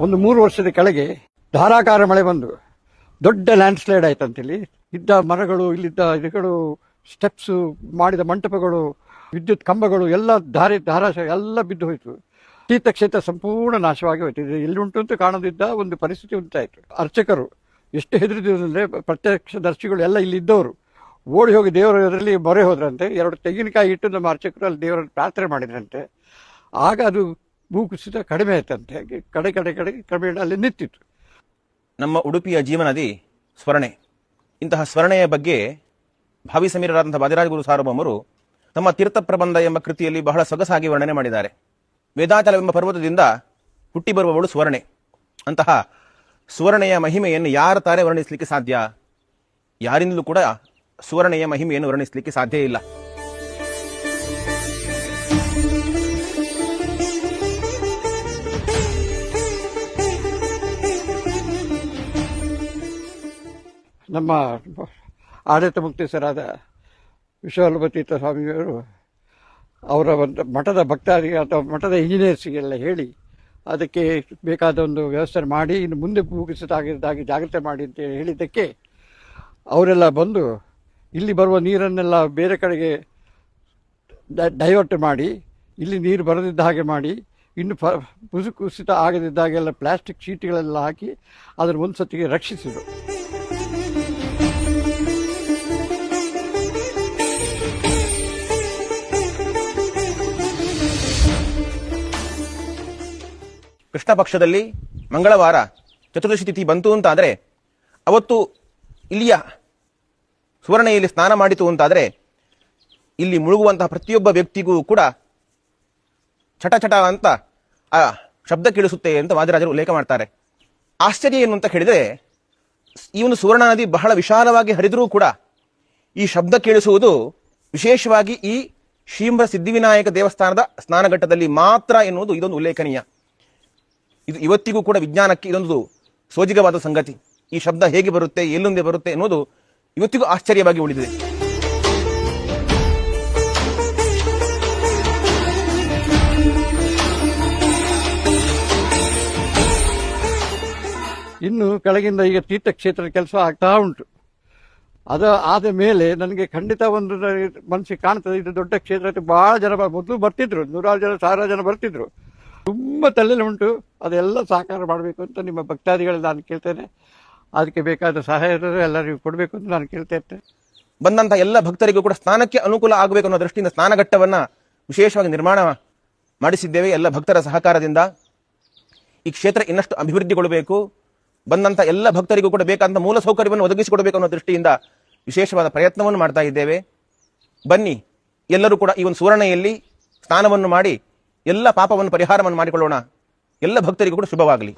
ಒಂದು 3 ವರ್ಷದ ಕೆಳಗೆ ಧಾರಾಕಾರ ಮಳೆ ಬಂದು ದೊಡ್ಡ ಲ್ಯಾಂಡ್ ಸ್ಲೈಡ್ ಆಯ್ತಂತೇಳಿ ಇದ್ದ ಮರಗಳು, ಇಲ್ಲಿದ್ದ ಇದಗಳು, ಸ್ಟೆಪ್ಸ್ ಮಾಡಿದ ಮಂಟಪಗಳು, ವಿದ್ಯುತ್ ಕಂಬಗಳು ಎಲ್ಲ ಧಾರಾಶ ಎಲ್ಲ ಬಿದ್ದು ಹೋಯಿತು. ತೀರ್ಥಕ್ಷೇತ್ರ ಸಂಪೂರ್ಣ ನಾಶವಾಗಿ ಹೋಯ್ತು. ಇದು ಎಲ್ಲಿಂಟು ಅಂತ ಕಾಣದಿದ್ದ ಒಂದು ಪರಿಸ್ಥಿತಿ ಉಂಟಾಯಿತು. ಅರ್ಚಕರು ಎಷ್ಟು ಹೆದರಿದ್ರು ಅಂದರೆ ಪ್ರತ್ಯಕ್ಷದರ್ಶಿಗಳು ಎಲ್ಲ ಇಲ್ಲಿದ್ದವರು ಓಡಿ ಹೋಗಿ ದೇವರಲ್ಲಿ ಮೊರೆ ಹೋದ್ರಂತೆ. 2 ತೆಂಗಿನಕಾಯಿ ಇಟ್ಟು ನಮ್ಮ ಅರ್ಚಕರು ಅಲ್ಲಿ ದೇವರಲ್ಲಿ ಪ್ರಾರ್ಥನೆ ಮಾಡಿದ್ರಂತೆ. ಆಗ ಅದು ಭೂಕುಸಿತ ಕಡಿಮೆ ಆಯ್ತಂತೆ. ಕಡೆ ಕ್ರಮೇಣ ಅಲ್ಲಿ ನಿಂತಿತ್ತು. ನಮ್ಮ ಉಡುಪಿಯ ಜೀವನದಿ ಸ್ವರ್ಣೆ. ಇಂತಹ ಸ್ವರ್ಣೆಯ ಬಗ್ಗೆ ಭಾವಿ ಸಮೀರರಾದಂತಹ ವಾದಿರಾಜಗುರು ಸಾರ್ವಭೌಮರು ತಮ್ಮ ತೀರ್ಥ ಪ್ರಬಂಧ ಎಂಬ ಕೃತಿಯಲ್ಲಿ ಬಹಳ ಸೊಗಸಾಗಿ ವರ್ಣನೆ ಮಾಡಿದ್ದಾರೆ. ವೇದಾಚಲವೆಂಬ ಪರ್ವತದಿಂದ ಹುಟ್ಟಿ ಬರುವವಳು ಸುವರ್ಣೆ. ಅಂತಹ ಸುವರ್ಣೆಯ ಮಹಿಮೆಯನ್ನು ಯಾರ ತಾರೆ ವರ್ಣಿಸಲಿಕ್ಕೆ ಸಾಧ್ಯ? ಯಾರಿಂದಲೂ ಕೂಡ ಸುವರ್ಣೆಯ ಮಹಿಮೆಯನ್ನು ವರ್ಣಿಸಲಿಕ್ಕೆ ಸಾಧ್ಯ ಇಲ್ಲ. ನಮ್ಮ ಆಡಳಿತ ಮುಕ್ತೇಸರಾದ ವಿಶ್ವವಲ್ಲಭತೀರ್ಥ ಸ್ವಾಮಿಯವರು ಅವರ ಒಂದು ಮಠದ ಭಕ್ತಾದಿಗೆ ಅಥವಾ ಮಠದ ಇಂಜಿನಿಯರ್ಸಿಗೆಲ್ಲ ಹೇಳಿ ಅದಕ್ಕೆ ಬೇಕಾದ ಒಂದು ವ್ಯವಸ್ಥೆ ಮಾಡಿ ಇನ್ನು ಮುಂದೆ ಭೂಕುಸಿತಾಗಿದ್ದಾಗಿ ಜಾಗ್ರತೆ ಮಾಡಿ ಅಂತ ಹೇಳಿದ್ದಕ್ಕೆ ಅವರೆಲ್ಲ ಬಂದು ಇಲ್ಲಿ ಬರುವ ನೀರನ್ನೆಲ್ಲ ಬೇರೆ ಕಡೆಗೆ ಡೈವರ್ಟ್ ಮಾಡಿ ಇಲ್ಲಿ ನೀರು ಬರದಿದ್ದ ಹಾಗೆ ಮಾಡಿ ಇನ್ನು ಭೂಕುಸಿತ ಆಗದಿದ್ದಾಗೆಲ್ಲ ಪ್ಲಾಸ್ಟಿಕ್ ಶೀಟ್ಗಳೆಲ್ಲ ಹಾಕಿ ಅದನ್ನು ಒಂದು ಸತಿಗೆ ರಕ್ಷಿಸಿದರು. ಕೃಷ್ಣ ಪಕ್ಷದಲ್ಲಿ ಮಂಗಳವಾರ ಚತುರ್ದಶಿ ತಿಥಿ ಬಂತು ಅಂತಾದರೆ ಅವತ್ತು ಇಲ್ಲಿಯ ಸುವರ್ಣೆಯಲ್ಲಿ ಸ್ನಾನ ಮಾಡಿತು ಅಂತಾದರೆ ಇಲ್ಲಿ ಮುಳುಗುವಂತಹ ಪ್ರತಿಯೊಬ್ಬ ವ್ಯಕ್ತಿಗೂ ಕೂಡ ಚಟ ಅಂತ ಆ ಶಬ್ದ ಕೇಳಿಸುತ್ತೆ ಅಂತ ವಾದಿರಾಜರು ಉಲ್ಲೇಖ ಮಾಡ್ತಾರೆ. ಆಶ್ಚರ್ಯ ಏನು ಅಂತ ಹೇಳಿದರೆ ಈ ಒಂದು ಸುವರ್ಣ ನದಿ ಬಹಳ ವಿಶಾಲವಾಗಿ ಹರಿದರೂ ಕೂಡ ಈ ಶಬ್ದ ಕೇಳಿಸುವುದು ವಿಶೇಷವಾಗಿ ಈ ಶ್ರೀಂಬ ಸಿದ್ಧಿವಿನಾಯಕ ದೇವಸ್ಥಾನದ ಸ್ನಾನಘಟ್ಟದಲ್ಲಿ ಮಾತ್ರ ಎನ್ನುವುದು ಇದೊಂದು ಉಲ್ಲೇಖನೀಯ. ಇದು ಇವತ್ತಿಗೂ ಕೂಡ ವಿಜ್ಞಾನಕ್ಕೆ ಇದೊಂದು ಸೋಜಿಗವಾದ ಸಂಗತಿ. ಈ ಶಬ್ದ ಹೇಗೆ ಬರುತ್ತೆ, ಎಲ್ಲೊಂದೇ ಬರುತ್ತೆ ಎನ್ನುವುದು ಇವತ್ತಿಗೂ ಆಶ್ಚರ್ಯವಾಗಿ ಉಳಿದಿದೆ. ಇನ್ನು ಕೆಳಗಿಂದ ಈಗ ತೀರ್ಥಕ್ಷೇತ್ರದ ಕೆಲಸ ಆಗ್ತಾ ಉಂಟು. ಅದು ಆದ ಮೇಲೆ ನನಗೆ ಖಂಡಿತ ಒಂದು ಮನಸ್ಸಿಗೆ ಕಾಣ್ತದೆ, ಇದು ದೊಡ್ಡ ಕ್ಷೇತ್ರ, ಭಾಳ ಜನ ಮೊದಲು ಬರ್ತಿದ್ರು, 100 ಜನ 1000 ಜನ ಬರ್ತಿದ್ರು. ತುಂಬ ತಲೆಯಲ್ಲಿ ಉಂಟು. ಅದೆಲ್ಲ ಸಾಕಾರ ಮಾಡಬೇಕು ಅಂತ ನಿಮ್ಮ ಭಕ್ತಾದಿಗಳಲ್ಲಿ ನಾನು ಕೇಳ್ತೇನೆ. ಅದಕ್ಕೆ ಬೇಕಾದ ಸಹಾಯ ಎಲ್ಲರಿಗೂ ಕೊಡಬೇಕು ಅಂತ ನಾನು ಕೇಳ್ತಾ ಇರ್ತೇನೆ. ಬಂದಂತಹ ಎಲ್ಲ ಭಕ್ತರಿಗೂ ಕೂಡ ಸ್ನಾನಕ್ಕೆ ಅನುಕೂಲ ಆಗಬೇಕು ಅನ್ನೋ ದೃಷ್ಟಿಯಿಂದ ಸ್ನಾನಘಟ್ಟವನ್ನ ವಿಶೇಷವಾಗಿ ನಿರ್ಮಾಣ ಮಾಡಿಸಿದ್ದೇವೆ. ಎಲ್ಲ ಭಕ್ತರ ಸಹಕಾರದಿಂದ ಈ ಕ್ಷೇತ್ರ ಇನ್ನಷ್ಟು ಅಭಿವೃದ್ಧಿಗೊಳ್ಳಬೇಕು, ಬಂದಂತಹ ಎಲ್ಲ ಭಕ್ತರಿಗೂ ಕೂಡ ಬೇಕಾದಂತಹ ಮೂಲ ಸೌಕರ್ಯವನ್ನು ಒದಗಿಸಿಕೊಡಬೇಕು ಅನ್ನೋ ದೃಷ್ಟಿಯಿಂದ ವಿಶೇಷವಾದ ಪ್ರಯತ್ನವನ್ನು ಮಾಡ್ತಾ ಇದ್ದೇವೆ. ಬನ್ನಿ ಎಲ್ಲರೂ ಕೂಡ ಈ ಒಂದು ಸುವರ್ಣೆಯಲ್ಲಿ ಸ್ನಾನವನ್ನು ಮಾಡಿ ಎಲ್ಲ ಪಾಪವನ್ನು ಪರಿಹಾರವನ್ನು ಮಾಡಿಕೊಳ್ಳೋಣ. ಎಲ್ಲ ಭಕ್ತರಿಗೂ ಕೂಡ ಶುಭವಾಗಲಿ.